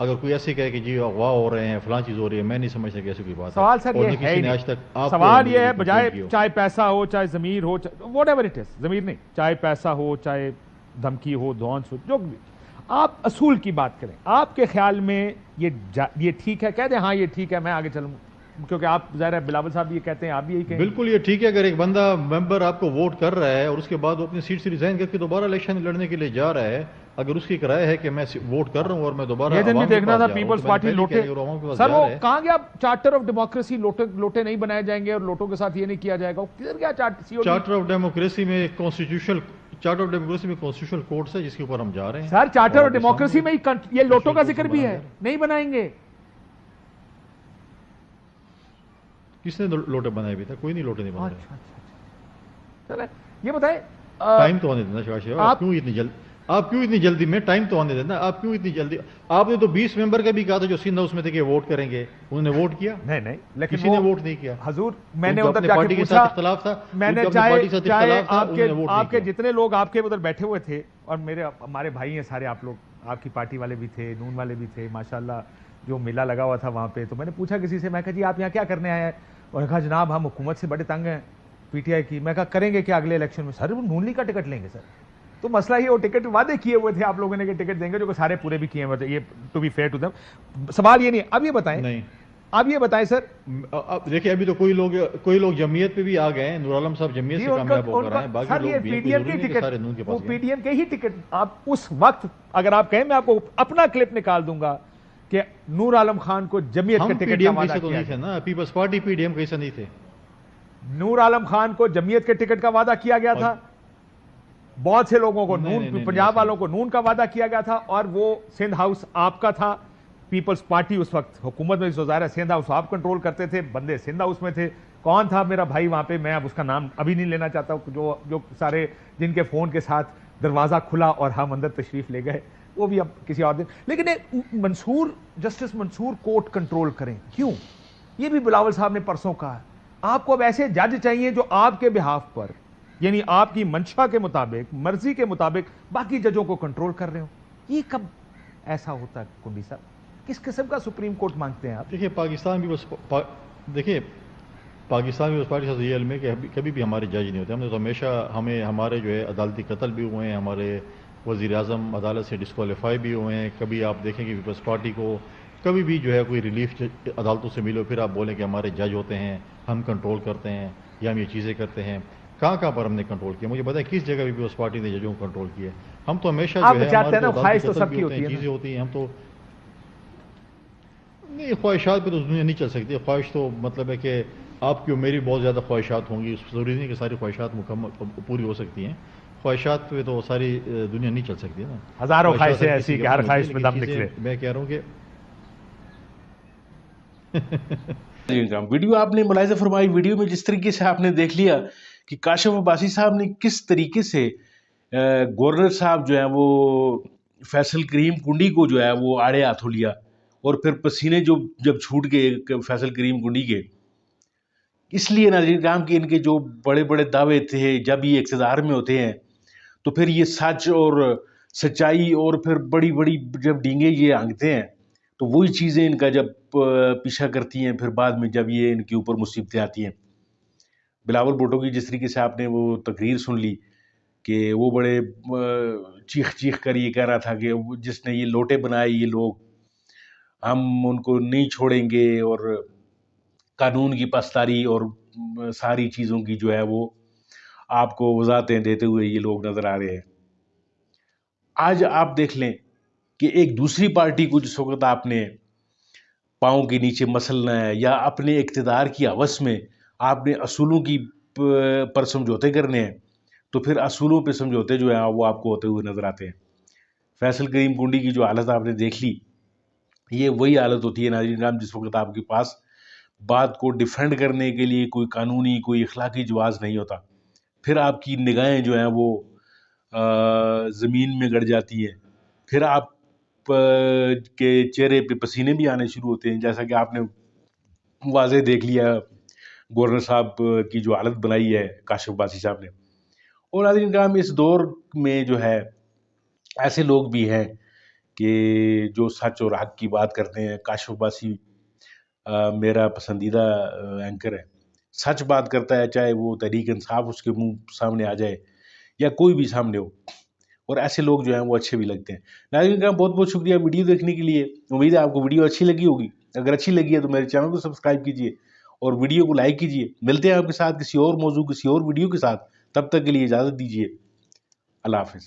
اگر کوئی ایسے کہے کہ جی اغوا ہو رہے ہیں فلاں چیز ہو رہی ہے، میں نہیں سمجھتا کہ ایسی کوئی بات سوال سر اور یہ نہ ہے کسی ہی نے آج نہیں. تک آپ سوال یہ ہے کو بجائے کی ہو. چاہے پیسہ ہو چاہے ضمیر ہو واٹ ایور اٹ از، ضمیر نہیں، چاہے پیسہ ہو چاہے دھمکی ہو دھونس ہو جو بھی، آپ اصول کی بات کریں. آپ کے خیال میں یہ ٹھیک ہے؟ کہہ دیں ہاں یہ ٹھیک ہے، میں آگے چلوں، کیونکہ آپ ظاہر ہے بلاول صاحب یہ کہتے ہیں آپ بھی یہی کہیں. بالکل یہ ٹھیک ہے اگر ایک بندہ ممبر آپ کو ووٹ کر رہا ہے اور اس کے بعد وہ اپنی سیٹ سے ریزائن کر کے دوبارہ الیکشن لڑنے کے لیے جا رہا ہے، اگر اس کی ایک رائے ہے کہ میں ووٹ کر رہا ہوں اور میں دوبارہ یہ دن بھی عوام کے دیکھنا پاس تھا جا رہا ہوں، پیپلز تو میں نے پارٹی پہلے لوٹے، کہا کہ عوام کے پاس سر جا وہ رہا ہے. کہاں گیا چارٹر آف ڈیموکریسی، لوٹے نہیں بنائے جائیں گے اور لوٹوں کے ساتھ یہ نہیں کیا جائے گا، کدھر گیا چارٹر آف ڈیموکریسی میں کانسٹیٹیوشنل کوڈس ہے جس کے اوپر ہم جا رہے ہیں. سر چارٹر اور آف ڈیموکریسی میں یہ لوٹوں کا ذکر بھی ہے، بنایا نہیں بنائیں گے. کس نے لوٹے بنائے بھی تھا؟ کوئی نہیں لوٹے نہیں بنا اچھا چلیں یہ بتائیں ٹائم تو آنے دینا شاہ صاحب، آپ کیوں اتنی جلدی میں ٹائم تو آنے دینا، آپ کیوں اتنی جلدی؟ آپ نے تو 20 ممبر کا بھی کہا تھا جو سندھ ہاؤس میں تھے کہ ووٹ کریں گے، انہوں نے ووٹ کیا؟ نہیں لیکن کسی نے ووٹ نہیں کیا. حضور میں نے ان کو ادھر اپنے جا پارٹی کے کے پوچھا، ساتھ اختلاف تھا، میں نے ان کو اپنی پارٹی کے ساتھ چاہے اختلاف تھا، انہوں نے ووٹ آپ نہیں کے کیا. جتنے لوگ آپ کے ادھر بیٹھے ہوئے تھے اور ہمارے بھائی ہیں سارے، آپ لوگ آپ کی پارٹی والے بھی تھے، نون والے بھی تھے، ماشاءاللہ جو میلہ لگا ہوا تھا وہاں پہ، تو میں نے پوچھا کسی سے، میں کہا جی آپ یہاں کیا کرنے آئے ہیں؟ اور کہا جناب ہم حکومت سے بڑے تنگ ہیں پی ٹی آئی کی. میں کہا کریں گے کیا اگلے الیکشن میں؟ سر وہ نون لیگ کا ٹکٹ لیں گے. سر تو مسئلہ یہ وہ ٹکٹ وعدے کیے ہوئے تھے آپ لوگوں نے کہ ٹکٹ دیں گے، جو کہ سارے پورے بھی کیے ہوئے تھے. یہ to be fair to them سوال یہ نہیں. اب یہ بتائیں، نہیں اب یہ بتائیں سر، اب دیکھیں ابھی تو کوئی لوگ جمعیت پہ بھی آ گئے ہیں، نور عالم صاحب جمعیت سے کامیاب ہو کر آئے ہیں، باقی لوگ بھی ہیں، کوئی ضروری نہیں کہ سارے نون کے وہ پاس پی گئے. ڈی ایم کے ہی ٹکٹ آپ اس وقت اگر آپ کہیں میں آپ کو اپنا کلپ نکال دوں گا کہ نور عالم خان کو جمعیت کے ہم پی ٹکٹ ڈی کا ایم وعدہ کیسے تو کیا نہیں تھے گیا. نا، Peoples Party P D M کیسے نہیں تھے. نور عالم خان کو جمعیت کے ٹکٹ کا وعدہ کیا گیا تھا، بہت سے لوگوں کو نون، پنجاب والوں کو نون کا وعدہ کیا گیا تھا، اور وہ سندھ ہاؤس آپ کا تھا. پیپلز پارٹی اس وقت حکومت میں ظاہر ہے سندھ ہاؤس آپ کنٹرول کرتے تھے، بندے سندھ ہاؤس میں تھے. کون تھا میرا بھائی وہاں پہ، میں اب اس کا نام ابھی نہیں لینا چاہتا ہوں، جو سارے جن کے فون کے ساتھ دروازہ کھلا اور ہم اندر تشریف لے گئے، وہ بھی اب کسی اور دن. لیکن جسٹس منصور کورٹ کنٹرول کریں کیوں؟ یہ بھی بلاول صاحب نے پرسوں کہا ہے. آپ کو اب ایسے جج چاہیے جو آپ کے بہاف پر، یعنی آپ کی منشا کے مطابق، مرضی کے مطابق باقی ججوں کو کنٹرول کر رہے ہوں. یہ کب ایسا ہوتا ہے کنڈی صاحب؟ کس قسم کا سپریم کورٹ مانگتے ہیں آپ؟ دیکھیے پاکستان بھی اس پارٹی سے یہ علم ہے کہ کبھی بھی ہمارے جج نہیں ہوتے. ہم نے تو ہمیشہ ہمارے جو ہے عدالتی قتل بھی ہوئے ہیں، ہمارے وزیر اعظم عدالت سے ڈسکوالیفائی بھی ہوئے ہیں. کبھی آپ دیکھیں کہ پیپلز پارٹی کو کبھی بھی جو ہے کوئی ریلیف عدالتوں سے ملو، پھر آپ بولیں کہ ہمارے جج ہوتے ہیں، ہم کنٹرول کرتے ہیں یا ہم یہ چیزیں کرتے ہیں. کہاں پر ہم نے کنٹرول کیا؟ مجھے بتائیں کس جگہ بھی پیپلز پارٹی نے ججوں کو کنٹرول کیا؟ ہم تو ہمیشہ جو ہے چاہتے ہیں نا ہمارے خواہش تو قتل سب بھی کی ہوتے ہوتی ہیں، ہے، چیزیں ہوتی ہیں. ہم تو نہیں، خواہشات پہ تو دنیا نہیں چل سکتی. خواہش تو مطلب ہے کہ آپ کی اور میری بہت زیادہ خواہشات ہوں گی، ضروری نہیں کہ ساری خواہشات مکمل پوری ہو سکتی ہیں. خواہشات پہ تو ساری دنیا نہیں چل سکتی ہے نا. ہزاروں خواہشیں ایسی کہ ہر خواہش میں دم نکلے. میں کہہ رہا ہوں کہ ویڈیو آپ نے ملاحظہ فرمائی، ویڈیو میں جس طریقے سے آپ نے دیکھ لیا کہ کاشف عباسی صاحب نے کس طریقے سے گورنر صاحب جو ہے وہ فیصل کریم کنڈی کو جو ہے وہ آڑے ہاتھوں لیا، اور پھر پسینے جب چھوٹ گئے فیصل کریم کنڈی کے. اس لیے ناظرین کرام کہ ان کے جو بڑے بڑے دعوے تھے، جب یہ اقتدار میں ہوتے ہیں تو پھر یہ سچ اور سچائی اور پھر بڑی بڑی جب ڈینگیں یہ آنگتے ہیں تو وہی چیزیں ان کا جب پیچھا کرتی ہیں، پھر بعد میں جب یہ ان کے اوپر مصیبتیں آتی ہیں. بلاول بھٹو کی جس طریقے سے آپ نے وہ تقریر سن لی کہ وہ بڑے چیخ کر یہ کہہ رہا تھا کہ جس نے یہ لوٹے بنائے یہ لوگ، ہم ان کو نہیں چھوڑیں گے، اور قانون کی پاسداری اور ساری چیزوں کی جو ہے وہ آپ کو وضاحتیں دیتے ہوئے یہ لوگ نظر آ رہے ہیں. آج آپ دیکھ لیں کہ ایک دوسری پارٹی کو جس وقت آپ نے پاؤں کے نیچے مسلنا ہے یا اپنے اقتدار کی ہوس میں آپ نے اصولوں کی پر سمجھوتے کرنے ہیں، تو پھر اصولوں پہ سمجھوتے جو ہیں وہ آپ کو ہوتے ہوئے نظر آتے ہیں. فیصل کریم کنڈی کی جو حالت آپ نے دیکھ لی، یہ وہی حالت ہوتی ہے ناظرین کرام جس وقت آپ کے پاس بات کو ڈیفینڈ کرنے کے لیے کوئی قانونی کوئی اخلاقی جواز نہیں ہوتا. پھر آپ کی نگاہیں جو ہیں وہ زمین میں گڑ جاتی ہیں، پھر آپ کے چہرے پہ پسینے بھی آنے شروع ہوتے ہیں، جیسا کہ آپ نے واضح دیکھ لیا گورنر صاحب کی جو حالت بنائی ہے کاشف عباسی صاحب نے. اور ناظرین کرام اس دور میں جو ہے ایسے لوگ بھی ہیں کہ جو سچ اور حق کی بات کرتے ہیں. کاشف عباسی میرا پسندیدہ اینکر ہے. سچ بات کرتا ہے، چاہے وہ تحریک انصاف اس کے منہ سامنے آ جائے یا کوئی بھی سامنے ہو، اور ایسے لوگ جو ہیں وہ اچھے بھی لگتے ہیں. ناظرین کا بہت بہت شکریہ ویڈیو دیکھنے کے لیے. امید ہے آپ کو ویڈیو اچھی لگی ہوگی. اگر اچھی لگی ہے تو میرے چینل کو سبسکرائب کیجیے اور ویڈیو کو لائک کیجیے. ملتے ہیں آپ کے ساتھ کسی اور موضوع، کسی اور ویڈیو کے ساتھ. تب تک کے لیے اجازت دیجیے. اللہ حافظ.